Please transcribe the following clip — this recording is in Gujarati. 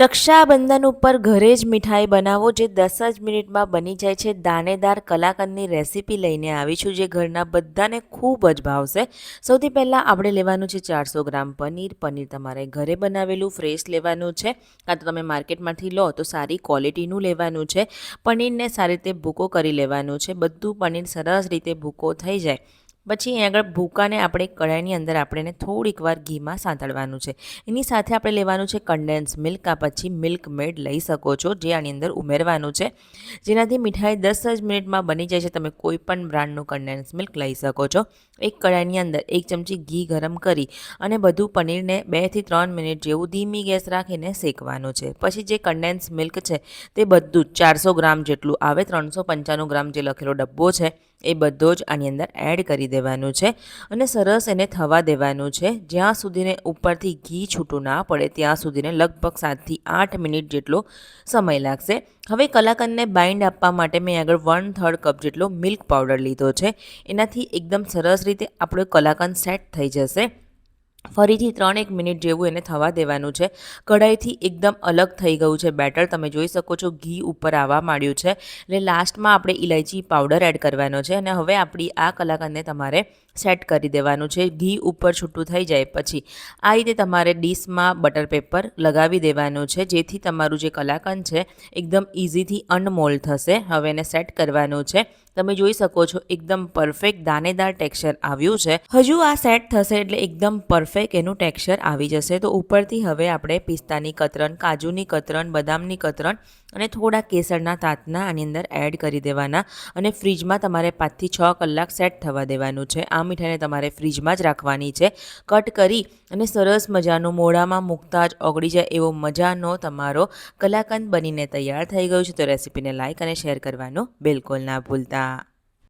રક્ષાબંધન ઉપર ઘરે જ મીઠાઈ બનાવો જે 10 જ મિનિટમાં બની જાય છે. દાણેદાર કલાકંદની રેસીપી લઈને આવી છું જે ઘરના બધાને ખૂબ જ ભાવશે. સૌથી પહેલાં આપણે લેવાનું છે 400 ગ્રામ પનીર. પનીર તમારે ઘરે બનાવેલું ફ્રેશ લેવાનું છે, કાં તો તમે માર્કેટમાંથી લો તો સારી ક્વોલિટીનું લેવાનું છે. પનીરને સારી રીતે ભૂકો કરી લેવાનું છે. બધું પનીર સરસ રીતે ભૂકો થઈ જાય પછી અહીં આગળ ભૂકાને આપણે કઢાઈની અંદર આપણે થોડીક વાર ઘીમાં સાંતળવાનું છે. એની સાથે આપણે લેવાનું છે કન્ડેન્સ મિલ્ક, આ પછી મિલ્ક મેડ લઈ શકો છો જે આની અંદર ઉમેરવાનું છે, જેનાથી મીઠાઈ 10 જ મિનિટમાં બની જાય છે. તમે કોઈ પણ બ્રાન્ડનું કન્ડેન્સ મિલ્ક લઈ શકો છો. એક કઢાઈની અંદર 1 ચમચી ઘી ગરમ કરી અને બધું પનીરને 2 થી 3 મિનિટ જેવું ધીમી ગેસ રાખીને શેકવાનું છે. પછી જે કન્ડેન્સ મિલ્ક છે તે બધું જ 400 ગ્રામ જેટલું આવે, 395 ગ્રામ જે લખેલો ડબ્બો છે એ બધો જ આની અંદર એડ કરી દેવાનું છે અને સરસ એને થવા દેવાનું છે. જ્યાં સુધીને ઉપરથી ઘી છૂટું ના પડે ત્યાં સુધીને લગભગ 7 થી 8 મિનિટ જેટલો સમય લાગશે. હવે કલાકંદને બાઇન્ડ આપવા માટે મેં આગળ 1/3 કપ જેટલો મિલ્ક પાવડર લીધો છે. એનાથી એકદમ સરસ રીતે આપણો કલાકંદ સેટ થઈ જશે. ફરીથી 3-1 મિનિટ જેવું એને થવા દેવાનું છે. કઢાઈથી એકદમ અલગ થઈ ગયું છે બેટર, તમે જોઈ શકો છો ઘી ઉપર આવવા માંડ્યું છે. એટલે લાસ્ટમાં આપણે ઇલાયચી પાવડર એડ કરવાનો છે અને હવે આપણી આ કલાકંદને તમારે સેટ કરી દેવાનું છે. ઘી ઉપર છૂટું થઈ જાય પછી આ રીતે તમારે ડીશમાં બટર પેપર લગાવી દેવાનું છે, જેથી તમારું જે કલાકંદ છે એકદમ ઇઝીથી અનમોલ્ડ થશે. હવે એને સેટ કરવાનું છે. તમે જોઈ શકો છો એકદમ પરફેક્ટ દાણેદાર ટેક્સચર આવ્યું છે. હજુ આ સેટ થશે એટલે એકદમ પરફેક્ટ એનું ટેક્સચર આવી જશે. તો ઉપરથી હવે આપણે પિસ્તાની કતરણ, કાજુની કતરણ, બદામની કતરણ અને થોડા કેસરના તાતના આની અંદર એડ કરી દેવાના અને ફ્રીજમાં તમારે 5 થી 6 કલાક સેટ થવા દેવાનું છે. આ મીઠાઈને તમારે ફ્રીજમાં જ રાખવાની છે. કટ કરી અને સરસ મજાનું મોઢામાં મૂકતા જ ઓગળી જાય એવો મજાનો તમારો કલાકંદ બનીને તૈયાર થઈ ગયું છે. તો રેસીપીને લાઇક અને શેર કરવાનું બિલકુલ ના ભૂલતા.